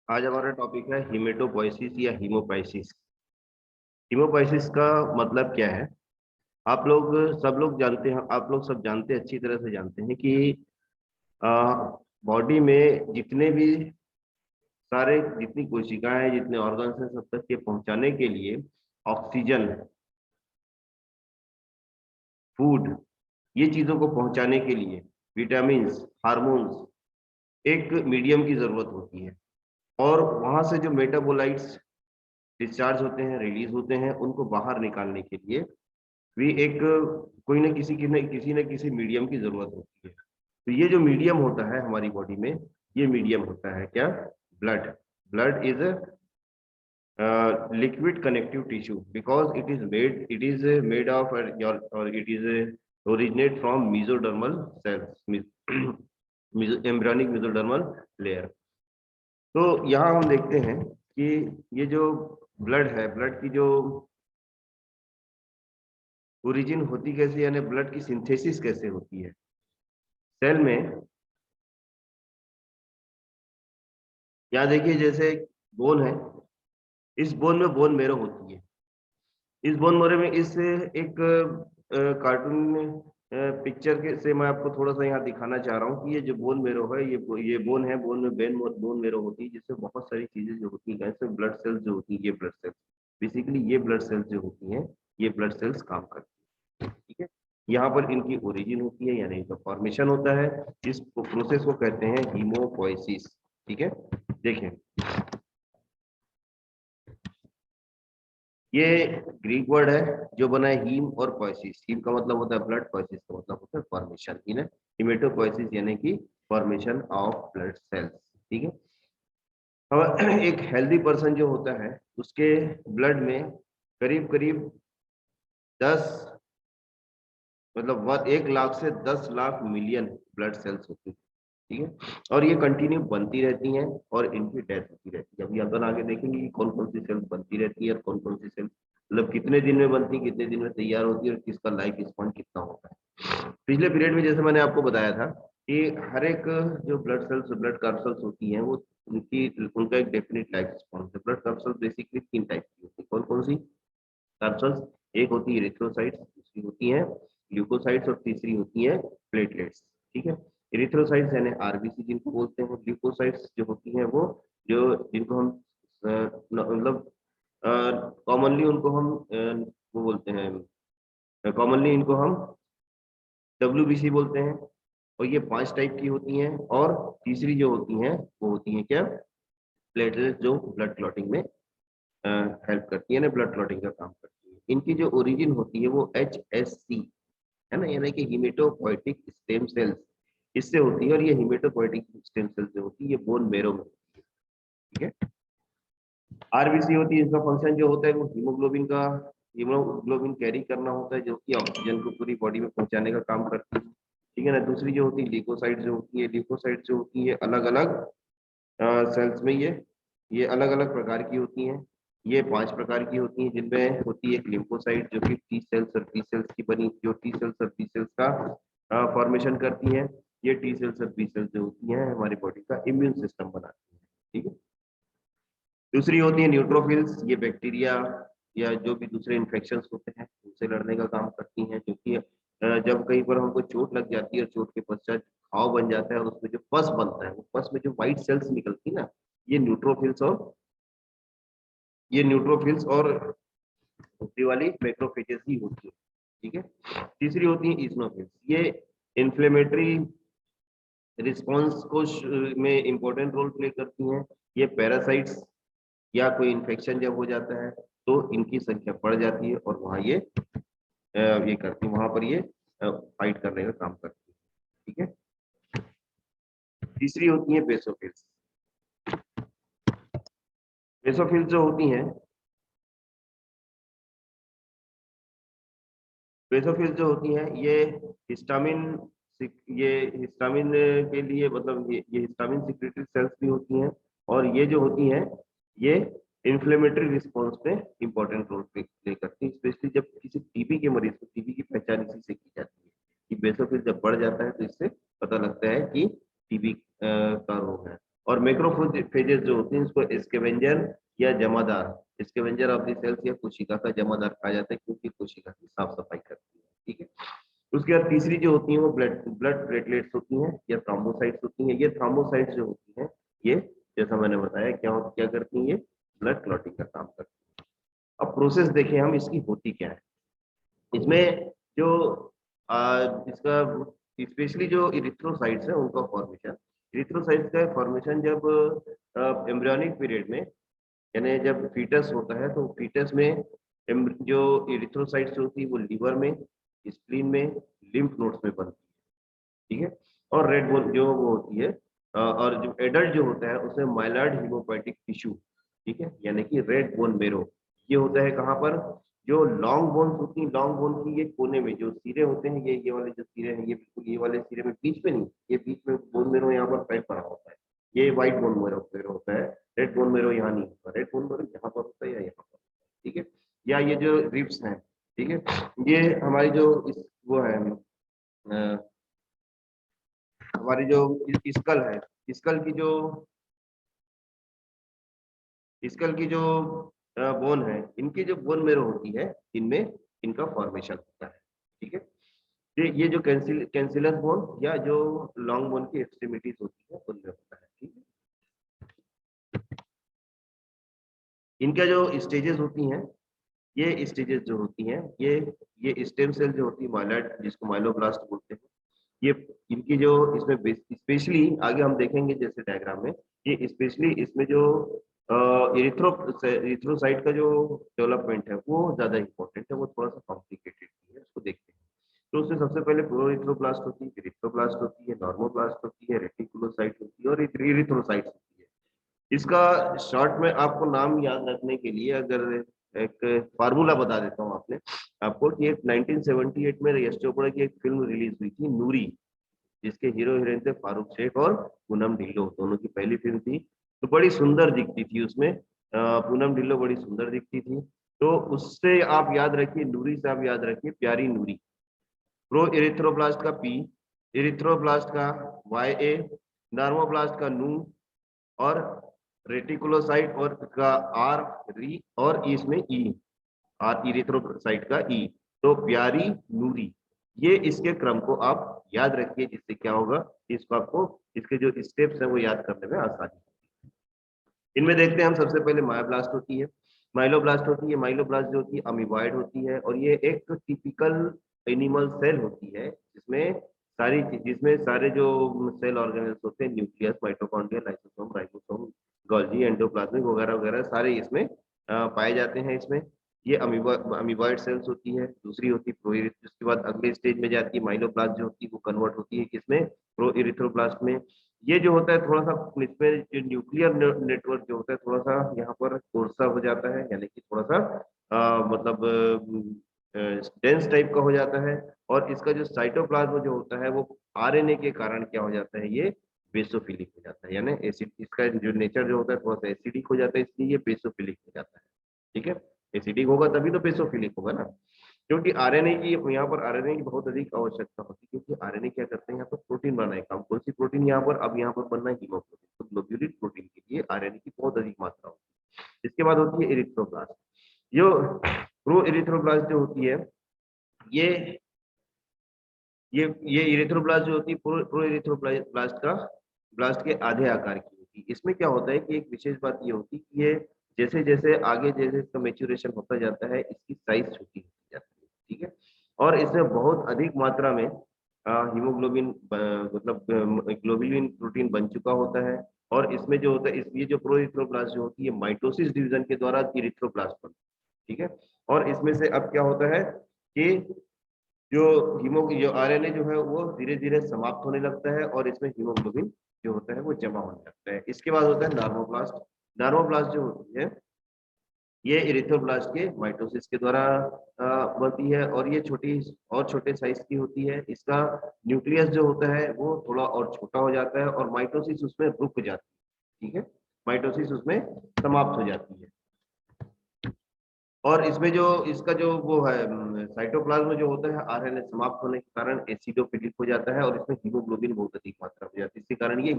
आज हमारा टॉपिक है हीमेटोपोइसिस या हीमोपाइसिस। हीमोपाइसिस का मतलब क्या है? आप लोग सब लोग जानते हैं, आप लोग सब जानते हैं, अच्छी तरह से जानते हैं कि बॉडी में जितने भी सारे जितनी कोशिकाएं जितने ऑर्गन्स हैं सब तक के पहुंचाने के लिए ऑक्सीजन, फूड, ये चीजों को पहुंचाने के लिए विटामिन्स, हार्मोन्स, एक मीडियम की जरूरत होती है। और वहां से जो मेटाबोलाइट्स डिस्चार्ज होते हैं, रिलीज होते हैं, उनको बाहर निकालने के लिए भी एक कोई ना किसी मीडियम की जरूरत होती है। तो ये जो मीडियम होता है हमारी बॉडी में, ये मीडियम होता है क्या? Blood. Blood is liquid connective tissue because it is made of or it is originate from mesodermal cells, embryonic mesodermal layer। तो यहाँ हम देखते हैं कि ये जो ब्लड है, ब्लड की जो ओरिजिन होती कैसे, यानी ब्लड की सिंथेसिस कैसे होती है सेल में। यहाँ देखिए, जैसे बोन है, इस बोन में बोन मेरो होती है। इस बोन मेरो में इस एक कार्टून पिक्चर के से मैं आपको थोड़ा सा यहाँ दिखाना चाह रहा हूँ कि ये जो बोन मेरो है, ये बोन है, बोन में बोन मेरो होती है, जिससे बहुत सारी चीजें जो होती है, जैसे ब्लड सेल्स जो होती है, ये ब्लड सेल्स बेसिकली, ये ब्लड सेल्स जो होती हैं, ये ब्लड सेल्स काम करती है। ठीक है, यहाँ पर इनकी ओरिजिन होती है, यानी इनका फॉर्मेशन होता है। इस प्रोसेस को कहते हैं हीमोपोइसिस। ठीक है, देखें, ये ग्रीक वर्ड है जो बना है हीम और पोइसिस। हीम का मतलब होता है ब्लड, पोइसिस का मतलब होता है फॉर्मेशन। हीमेटोपोइसिस यानी कि फॉर्मेशन ऑफ ब्लड सेल्स। ठीक है, अब एक हेल्दी पर्सन जो होता है, उसके ब्लड में करीब करीब 10 मतलब 1 लाख से 10 लाख मिलियन ब्लड सेल्स होती है। ठीक है, और ये कंटिन्यू बनती रहती हैं और इनकी डेथ होती रहती है। अभी अपन आगे देखेंगे कि कौन कौन सी सेल्स बनती रहती है और कौन कौन सी सेल्स मतलब कितने दिन में बनती, कितने दिन में तैयार होती है और किसका लाइफ स्पैन कितना होता है। पिछले पीरियड में जैसे मैंने आपको बताया था कि हर एक जो ब्लड सेल्स, ब्लड कार्पल्स होती हैं, वो उनका एक डेफिनेट लाइफ स्पैन है। ब्लड कार्पल्स बेसिकली 3 टाइप की होती है। कौन कौन सी कार्पल्स? एक होती है इरिथ्रोसाइट्स, दूसरी होती है ल्यूकोसाइट्स और तीसरी होती है प्लेटलेट्स। ठीक है, इरिथ्रोसाइट्स यानी आरबीसी जिनको बोलते हैं। ल्यूकोसाइट्स जो होती हैं वो जो जिनको हम मतलब कॉमनली उनको हम वो बोलते हैं, कॉमनली इनको हम डब्ल्यूबीसी बोलते हैं। और ये 5 टाइप की होती हैं। और तीसरी जो होती हैं वो होती हैं क्या? प्लेटलेट्स, जो ब्लड क्लॉटिंग में हेल्प करती है ना, ब्लड क्लॉटिंग का काम करती है। इनकी जो ओरिजिन होती है वो HSC है ना, यानी कि हीमेटोपोइटिक स्टेम सेल्स, इससे होती है। और ये हीमेटोपोइटिक स्टेम सेल्स जो होती है ये बोन मेरो में। ठीक है, आरबीसी होती है, इसका फंक्शन जो होता है वो हीमोग्लोबिन कैरी करना होता है, जो कि ऑक्सीजन को पूरी बॉडी में पहुंचाने का काम करती है। ठीक है ना। दूसरी जो होती है ल्यूकोसाइट जो होती है, ल्यूकोसाइट जो होती है अलग अलग सेल्स में ये अलग अलग प्रकार की होती हैं। ये 5 प्रकार की होती हैं, जिनमें होती है एक लिम्फोसाइट जो कि टी सेल्स और बी सेल्स की बनी, जो टी सेल्स और बी सेल्स का फॉर्मेशन करती है। ये टी सेल्स और बी सेल्स जो होती हैं हमारी बॉडी का इम्यून सिस्टम बनाती है। ठीक है, दूसरी होती है न्यूट्रोफिल्स, ये बैक्टीरिया या जो भी दूसरे इन्फेक्शन होते हैं उनसे लड़ने का काम करती हैं। क्योंकि जब कहीं पर हमको चोट लग जाती है और चोट के पश्चात घाव बन जाता है और उसमें जो पस बनता है, वो पस में जो व्हाइट सेल्स निकलती है ना, ये न्यूट्रोफिल्स और ये न्यूट्रोफिल्स और दूसरी वाली मैक्रोफेजेस ही होती है। ठीक है, तीसरी होती है इस्नोफिल्स, ये इन्फ्लेमेटरी रिस्पॉन्स को में इंपॉर्टेंट रोल प्ले करती हैं। ये पैरासाइट्स या कोई इन्फेक्शन जब हो जाता है तो इनकी संख्या बढ़ जाती है और वहां ये करती है, वहां पर ये फाइट करने का काम करती है। ठीक है, तीसरी होती है बेसोफिल्स। बेसोफिल्स जो होती हैं, बेसोफिल्स जो होती हैं ये हिस्टामिन ये हिस्टामिन के लिए मतलब ये हिस्टामिन सिक्रेटरी सेल्स भी होती हैं। और ये जो होती हैं ये इन्फ्लेमेटरी रिस्पॉन्स में इंपॉर्टेंट रोल प्ले करती है। स्पेशली जब किसी टीबी के मरीज को, टीबी की पहचान इसी से की जाती है कि बेसोफिल जब बढ़ जाता है तो इससे पता लगता है कि टीबी का रोग है। और मैक्रोफेजेस जो होती हैं इसको स्कैवेंजर या जमादार, स्कैवेंजर ऑफ द सेल्स या कोशिका का जमादार कहा जाता है, क्योंकि कोशिका की साफ सफाई करती है। ठीक है, उसके बाद तीसरी जो होती है वो ब्लड प्लेटलेट्स होती हैं या थ्रोम्बोसाइट्स होती हैं। ये थ्रोम्बोसाइट्स जो होती हैं ये, जैसा मैंने बताया, क्या करती हैं, ये ब्लड क्लॉटिंग का काम करती है। अब प्रोसेस देखें हम इसकी होती क्या है। इसमें जो इसका स्पेशली जो इरिथ्रोसाइट्स है उनका फॉर्मेशन, इरिथ्रोसाइट्स का फॉर्मेशन जब एम्ब्रियोनिक पीरियड में, यानी जब फीटस होता है तो फीटस में जो इरिथ्रोसाइट्स होती है वो लीवर में, स्प्लीन में, लिम्फ नोड्स में बनती है। ठीक है, और रेड बोन जो वो होती है, और जो एडल्ट जो होता है उसमें माइलॉइड हीमोपोएटिक टिश्यू, ठीक है, यानी कि रेड बोन मेरो, ये होता है कहाँ पर, जो लॉन्ग बोन्स होती हैं, लॉन्ग बोन की ये कोने में जो सिरे होते हैं, ये वाले जो सिरे हैं, ये बिल्कुल ये वाले सिरे में बीच में नहीं, ये बीच में बोन मेरो यहाँ पर पैक पड़ा होता है, ये व्हाइट बोन मेरो होता है। रेड बोन मेरो यहाँ नहीं होता, रेड बोन मेरो यहाँ पर होता है या यहाँ पर, ठीक है, या ये जो रिब्स हैं, ठीक है, ये हमारी जो वो है, हमारी जो स्कल है, स्कल की जो स्कल की जो बोन है, इनकी जो बोन मेरो होती है, इनमें इनका फॉर्मेशन होता है। ठीक है, ये जो कैंसिलस बोन या जो लॉन्ग बोन की एक्सट्रीमिटीज होती है उनमें होता है। ठीक है, इनका जो स्टेजेस होती हैं, ये स्टेजेस जो होती हैं, ये स्टेम सेल जो होती है माइलॉइड, जिसको माइलोब्लास्ट बोलते हैं, ये इनकी जो इसमें स्पेशली आगे हम देखेंगे जैसे डायग्राम में, ये स्पेशली इसमें जो इरिथ्रोसाइट का जो डेवलपमेंट है वो ज्यादा इंपॉर्टेंट है, वो थोड़ा सा कॉम्प्लिकेटेड है, उसको देखते हैं। तो उसमें सबसे पहले प्रोइरिथ्रोब्लास्ट होती है, इरिथ्रोब्लास्ट होती है, नॉर्मोब्लास्ट होती है, रेटिकुलोसाइट होती है और इरिथ्रोसाइट होती है। इसका शॉर्ट में आपको नाम याद रखने के लिए अगर एक फार्मूला बता देता हूँ आपको कि एक 1978 में यश चोपड़ा की एक फिल्म रिलीज हुई थी नूरी, जिसके हीरो हीरोइन थे फारूक शेख और पूनम ढिल्लो, दोनों की पहली फिल्म थी। तो बड़ी सुंदर दिखती थी उसमें, पूनम ढिल्लो बड़ी सुंदर दिखती थी। तो उससे आप याद रखिए, नूरी से आप याद रखिए प्यारी नूरी। प्रो इरिथ्रोब्लास्ट का पी, इरिथ्रोब्लास्ट का वाई ए, नॉर्मोब्लास्ट का नू, और रेटिकुलोसाइट और का आर री, और इसमें ई, आर इरिथ्रोसाइट का ई, तो प्यारी नूरी, ये इसके क्रम को आप याद रखिए, जिससे क्या होगा, इसको आपको इसके जो स्टेप्स है वो याद करने में आसानी। इनमें देखते हैं हम, सबसे पहले मायोब्लास्ट होती है, माइलोब्लास्ट होती है। माइलोब्लास्ट जो होती है अमीबॉइड होती है, और ये एक टिपिकल एनिमल सेल होती है जिसमें सारे जो सेल ऑर्गेनेल्स होते हैं, nucleus, mitochondria, lysosome, ribosome, Golgi, endoplasmic वगैरह वगैरह सारे इसमें पाए जाते हैं। इसमें ये अमीबॉइड सेल्स होती है। दूसरी होती है प्रोइरिथ, उसके बाद अगले स्टेज में जाती है माइलोब्लास्ट जो होती है वो कन्वर्ट होती है किसमें, प्रोइरिथ्रोब्लास्ट में। ये जो होता है थोड़ा सा इसमें जो न्यूक्लियर नेटवर्क जो होता है थोड़ा सा यहाँ पर कोर्सा हो जाता है, यानी कि थोड़ा सा मतलब डेंस टाइप का हो जाता है। और इसका जो साइटोप्लाज्म जो होता है वो आरएनए के कारण क्या हो जाता है, ये बेसोफिलिक हो जाता है, यानी एसिड, इसका जो नेचर जो होता है थोड़ा सा एसिडिक हो जाता है, इसलिए ये बेसोफिलिक हो जाता है। ठीक है, एसिडिक होगा तभी तो बेसोफिलिक होगा ना, क्योंकि आरएनए की यहाँ पर आरएनए की बहुत अधिक आवश्यकता होती है, क्योंकि आरएनए क्या करते हैं यहाँ पर प्रोटीन बनाने का काम। कौन सी प्रोटीन यहाँ पर, अब यहाँ पर बनना है हीमोग्लोबिन, तो ग्लोब्यूलिन प्रोटीन के लिए आरएनए की बहुत अधिक मात्रा होती है। इसके बाद होती है इरिथ्रोब्लास्ट। जो प्रो इरिथ्रोब्लास्ट जो होती है, ये ये इरिथ्रोब्लास्ट जो होती है प्रो इरिथ्रोब्लास्ट का ब्लास्ट के आधे आकार की होती है। इसमें क्या होता है कि एक विशेष बात ये होती है कि ये जैसे जैसे आगे जैसे इसका मेच्योरेशन होता जाता है, इसकी साइज छोटी होती जाती है। ठीक है, और इसमें बहुत अधिक मात्रा में हीमोग्लोबिन मतलब ग्लोबुलिन प्रोटीन बन चुका होता है। और इसमें जो होता है ये जो प्रो इरिथ्रोब्लास्ट जो होती है माइटोसिस डिवीजन के द्वारा इरिथ्रोब्लास्ट बनती है। ठीक है, और इसमें से अब क्या होता है कि जो आरएनए जो है वो धीरे धीरे समाप्त होने लगता है, और इसमें हीमोग्लोबिन जो होता है वो जमा होने लगता है। इसके बाद होता है नॉर्मोब्लास्ट। नॉर्मोब्लास्ट जो होती है ये इरिथ्रोब्लास्ट के माइटोसिस के द्वारा बनती है, और ये छोटी और छोटे साइज की होती है। इसका न्यूक्लियस जो होता है वो थोड़ा और छोटा हो जाता है, और माइटोसिस उसमें रुक जाती है। ठीक है, माइटोसिस उसमें समाप्त हो जाती है। और इसमें जो इसका जो वो है साइटोप्लाज्म जो होता है आरएनए समाप्त होने के कारण एसिडोफिलिक हो जाता है, और इसमें हीमोग्लोबिन बहुत अधिक मात्रा हो जाती है, इसके कारण ये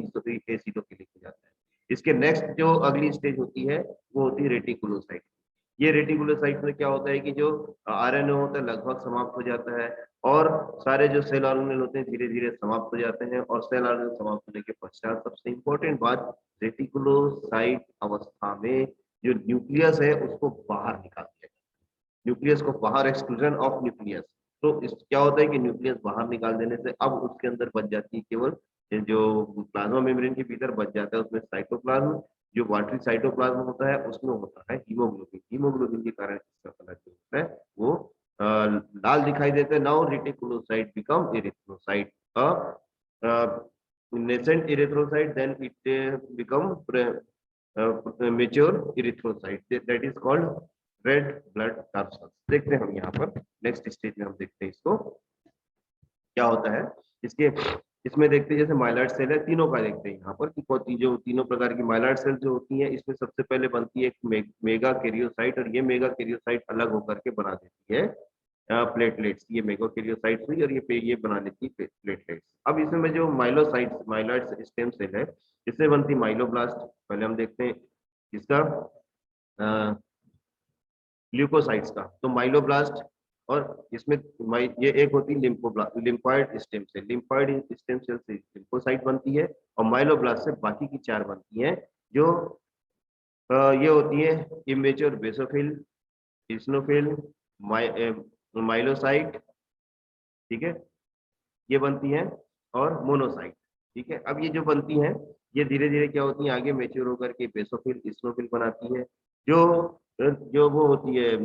एसिडोफिलिक हो जाता है। इसके नेक्स्ट जो अगली स्टेज होती है वो होती है रेटिकुलोसाइट। ये रेटिकुलोसाइट में क्या होता है कि जो आरएनए होता है लगभग समाप्त हो जाता है और सारे जो सेल ऑर्गेनेल होते हैं धीरे धीरे समाप्त हो जाते हैं और सेल ऑर्गेनेल समाप्त होने के पश्चात सबसे इंपॉर्टेंट बात, रेटिकुलोसाइट अवस्था में जो न्यूक्लियस है उसको बाहर निकाल दिया जाता है। न्यूक्लियस को बाहर, एक्सक्लूजन ऑफ न्यूक्लियस। तो इस क्या होता है कि न्यूक्लियस बाहर निकाल देने से अब उसके अंदर बच जाती है केवल जो प्लाज्मा मेम्ब्रेन के भीतर बच जाता है उसमें साइटोप्लाज्म, जो वाटरी साइटोप्लाज्म होता है उसमें होता है हीमोग्लोबिन। हीमोग्लोबिन के कारण इसका कलर जो होता है वो लाल दिखाई देता है। Now reticulocyte become erythrocyte, nascent erythrocyte, then it become mature erythrocyte, that is called red blood corpuscles। देखते हैं हम यहाँ पर नेक्स्ट स्टेज में हम देखते हैं इसको क्या होता है। इसके इसमें देखते हैं जैसे माइलॉइड सेल है, तीनों का देखते हैं यहाँ पर कि कौन जो तीनों प्रकार की माइलॉइड सेल जो होती हैं इसमें सबसे पहले बनती है एक मेगा कैरियोसाइट और ये मेगा कैरियोसाइट अलग होकर के बना देती है प्लेटलेट्स। ये मेगाकैरियोसाइट्स हुई और ये बना लेती है प्लेटलेट्स। अब इसमें जो माइलोसाइट्स माइलॉइड स्टेम सेल है इससे बनती माइलोब्लास्ट। पहले हम देखते हैं इसका ल्यूकोसाइट्स का। तो माइलोब्लास्ट और इसमें ये एक होती है lymphoid stem cell. Lymphoid stem cell से लिम्फोसाइट बनती है और माइलोब्लास्ट से बाकी की 4 बनती हैं जो ये होती है इमेच्योर बेसोफिल, इस्नोफिल, माइलोसाइट, ठीक है, ये बनती हैं और मोनोसाइट। ठीक है, अब ये जो बनती हैं ये धीरे धीरे क्या होती है आगे मेच्योर होकर के बेसोफिल, इस्नोफिल बनाती है। जो जो वो होती है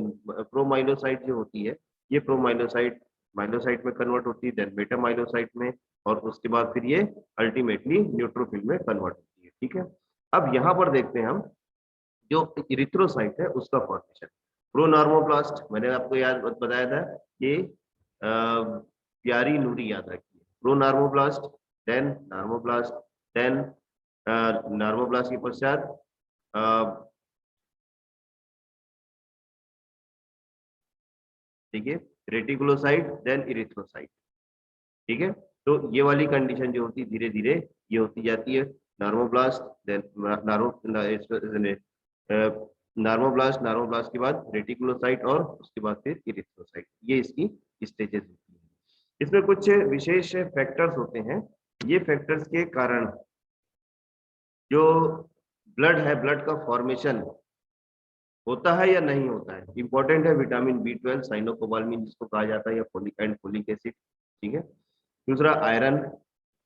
प्रोमाइलोसाइट जो होती है ये प्रोमाइलोसाइट माइलोसाइट में कन्वर्ट होती है, देन बेटा माइलोसाइट में, और उसके बाद फिर ये अल्टीमेटली न्यूट्रोफिल में कन्वर्ट होती है। ठीक है, अब यहाँ पर देखते हैं हम जो इरिथ्रोसाइट है उसका फॉर्मेशन। प्रोनॉर्मोब्लास्ट मैंने आपको याद बताया था कि प्यारी नूरी याद रखिए। प्रोनॉर्मोब्लास्ट, देन नॉर्मोब्लास्ट, देन नॉर्मोब्लास्ट के पश्चात ठीक है रेटिकुलोसाइट, देन इरिथ्रोसाइट। ठीक है, तो ये वाली कंडीशन जो होती है धीरे धीरे ये होती जाती है नॉर्मोब्लास्ट, देन नॉर्मोब्लास्ट, नॉर्मोब्लास्ट के बाद रेटिकुलोसाइट और उसके बाद फिर इरिथ्रोसाइट। ये इसकी स्टेजेस होती है। इसमें कुछ विशेष फैक्टर्स होते हैं। ये फैक्टर्स के कारण जो ब्लड है, ब्लड का फॉर्मेशन होता है या नहीं होता है। इंपॉर्टेंट है विटामिन B12, साइनोकोबाल्मिन जिसको कहा जाता है, या फोलिक एंड फोलिक एसिड। ठीक है, दूसरा आयरन।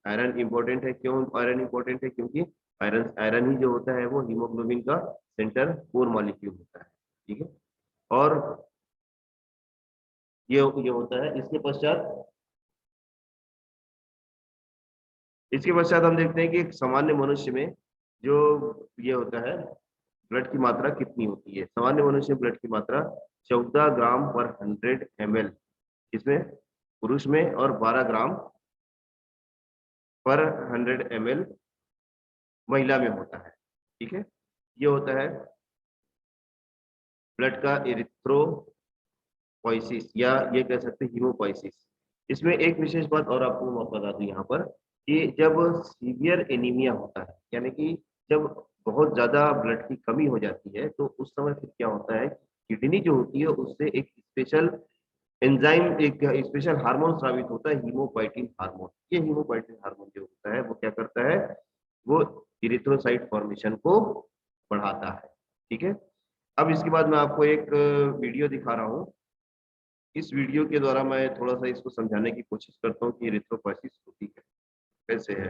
आयरन इंपॉर्टेंट है। क्यों आयरन इंपॉर्टेंट है? क्योंकि आयरन आयरन ही जो होता है वो हीमोग्लोबिन का सेंटर कोर मॉलिक्यूल होता है। ठीक है, और ये होता है। इसके पश्चात हम देखते हैं कि एक सामान्य मनुष्य में जो ये होता है ब्लड की मात्रा कितनी होती है। सामान्य मनुष्य में ब्लड की मात्रा 14 ग्राम पर 100 ml इसमें पुरुष में, और 12 ग्राम पर 100 ml महिला में होता है। ठीक है, ये होता है ब्लड का इरिथ्रोपोइसिस, या ये कह सकते हैं हीमोपोइसिस। इसमें एक विशेष बात और आपको मैं बता दूं यहाँ पर कि जब सीवियर एनीमिया होता है, यानी कि जब बहुत ज्यादा ब्लड की कमी हो जाती है, तो उस समय फिर क्या होता है किडनी जो होती है उससे एक स्पेशल एंजाइम, एक स्पेशल हार्मोन स्रावित होता है, हीमोपाइटिन हार्मोन। ये हीमोपाइटिन हार्मोन जो होता है वो क्या करता है, वो इरिथ्रोसाइट फॉर्मेशन को बढ़ाता है। ठीक है, अब इसके बाद मैं आपको एक वीडियो दिखा रहा हूँ। इस वीडियो के द्वारा मैं थोड़ा सा इसको समझाने की कोशिश करता हूँ कि इरिथ्रोपोइसिस होती कैसे है।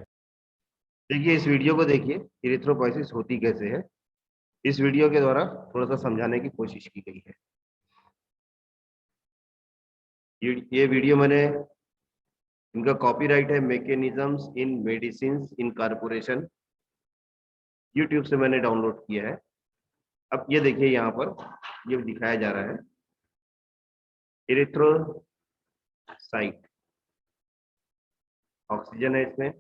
देखिए इस वीडियो को देखिए, इरिथ्रोपोइसिस होती कैसे है। इस वीडियो के द्वारा थोड़ा सा समझाने की कोशिश की गई है। ये वीडियो मैंने, इनका कॉपीराइट है mechanisms in medicine in corporation, YouTube से मैंने डाउनलोड किया है। अब ये देखिए यहाँ पर ये दिखाया जा रहा है इरिथ्रोसाइट, ऑक्सीजन है इसमें।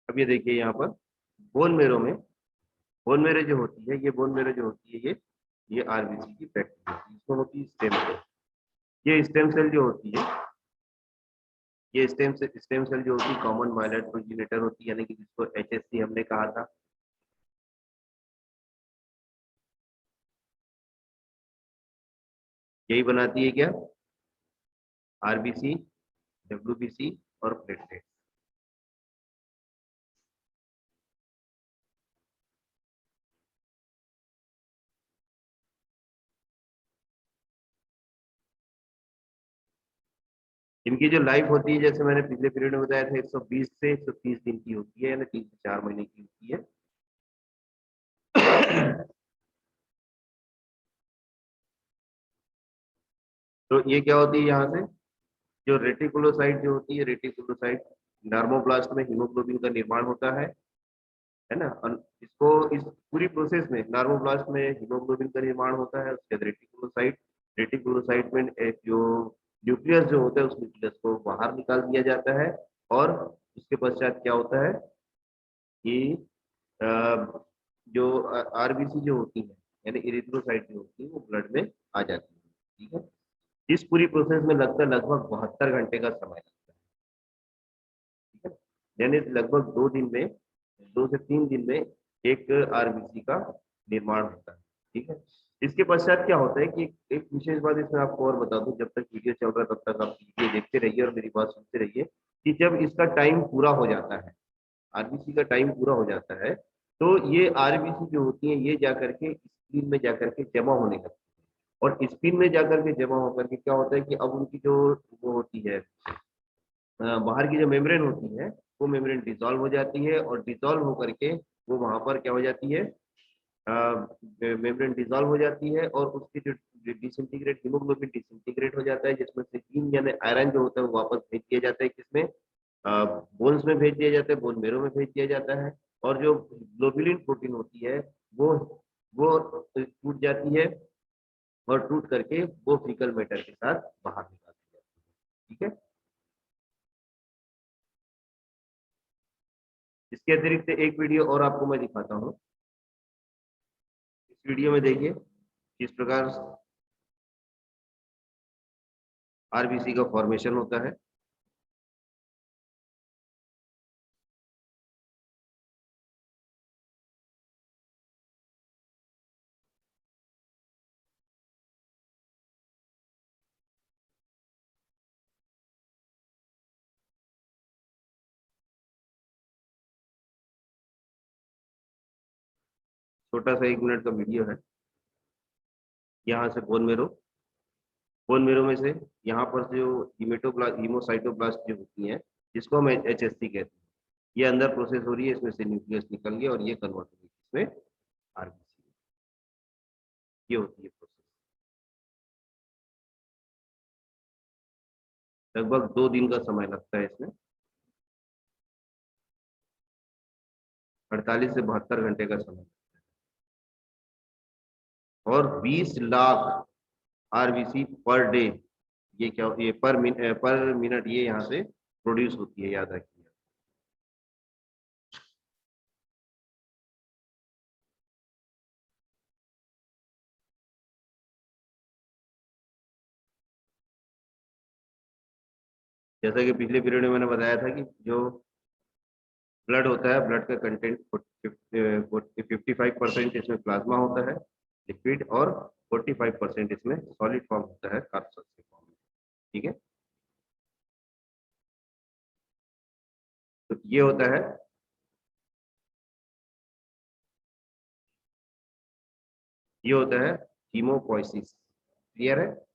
अब ये देखिए यहाँ पर बोन मेरो में बोन मेरो जो होती है, ये बोन मेरो जो होती है, ये आरबीसी की फैक्ट्री होती है, इसमें होती है स्टेम सेल। ये स्टेम सेल जो होती है, ये स्टेम सेल जो होती है कॉमन माइलर प्रोजेनेटर होती है, यानी कि जिसको एचएससी हमने कहा था। यही बनाती है क्या, आरबीसी, डब्ल्यूबीसी और प्लेटलेट। इनकी जो लाइफ होती है, जैसे मैंने पिछले पीरियड में बताया था, 120 से 130 दिन की होती है, यानी 3 से 4 महीने की होती है। तो ये क्या होती है, यहाँ से जो रेटिकुलोसाइट जो होती है, रेटिकुलोसाइट नर्मोब्लास्ट में हीमोग्लोबिन का निर्माण होता है ना। और इसको इस पूरी प्रोसेस में नर्मोब्लास्ट में हीमोग्लोबिन का निर्माण होता है, उसके बाद रेटिकुलोसाइट, रेटिकुलोसाइट में एक जो न्यूक्लियस जो होता है, उस न्यूक्लियस को बाहर निकाल दिया जाता है। और उसके पश्चात क्या होता है कि अ, जो आरबीसी जो होती है, यानी इरिथ्रोसाइट जो होती है, वो ब्लड में आ जाती है। ठीक है, इस पूरी प्रोसेस में लगता है लगभग 72 घंटे का समय लगता है। ठीक है, यानी लगभग 2 दिन में, 2 से 3 दिन में एक आरबीसी का निर्माण होता है। ठीक है, इसके पश्चात क्या होता है कि एक विशेष बात इसमें आपको और बता दूं, जब तक वीडियो चल रहा है तब तक आप वीडियो देखते रहिए और मेरी बात सुनते रहिए, कि जब इसका टाइम पूरा हो जाता है, आरबीसी का टाइम पूरा हो जाता है, तो ये आरबीसी जो होती है, ये जाकर के स्क्रीन में जाकर के जमा होने लगती है। और स्क्रीन में जाकर के जमा होकर के क्या होता है कि अब उनकी जो वो होती है, बाहर की जो मेम्ब्रेन होती है, वो मेम्ब्रेन डिसॉल्व हो जाती है, और डिसॉल्व होकर के वो वहां पर क्या हो जाती है, मेम्ब्रेन डिसॉल्व हो जाती है, और उसकी जो डिसइंटीग्रेट हीमोग्लोबिन डिसइंटीग्रेट हो जाता है, जिसमें से हीम यानी आयरन जो होता है वो वापस भेज दिया जाता है, किसमें, बोन्स में भेज दिया जाता है, बोन मेरो में भेज दिया जाता है। और जो ग्लोबुलिन प्रोटीन होती है, वो वो टूट जाती है, और टूट करके वो फीकल मैटर के साथ बाहर निकाल दी जाती है। ठीक है, इसके अतिरिक्त एक वीडियो और आपको मैं दिखाता हूँ। इस वीडियो में देखिए किस प्रकार आरबीसी का फॉर्मेशन होता है। छोटा सा 1 मिनट का वीडियो है। यहाँ से बोन मेरो में से यहाँ पर जो हीमेटोब्लास्ट हीमोसाइटोब्लास्ट जो होती हैं, जिसको हम एचएससी कहते हैं, ये अंदर प्रोसेस हो रही है, इसमें से न्यूक्लियस निकल गया और ये कन्वर्ट हो गई इसमें आरबीसी। ये होती है प्रोसेस। लगभग 2 दिन का समय लगता है इसमें, 48 से 72 घंटे का समय, और 20 लाख आरबीसी पर डे, ये क्या, ये पर मिनट ये यहाँ से प्रोड्यूस होती है, याद रखिए। जैसा कि पिछले पीरियड में मैंने बताया था कि जो ब्लड होता है, ब्लड का कंटेंट 55% इसमें प्लाज्मा होता है, लिक्विड, और 45% इसमें सॉलिड फॉर्म होता है, कार्बोक्सिल फॉर्म में। ठीक है, तो ये होता है, ये होता है हीमोपोइसिस। क्लियर है।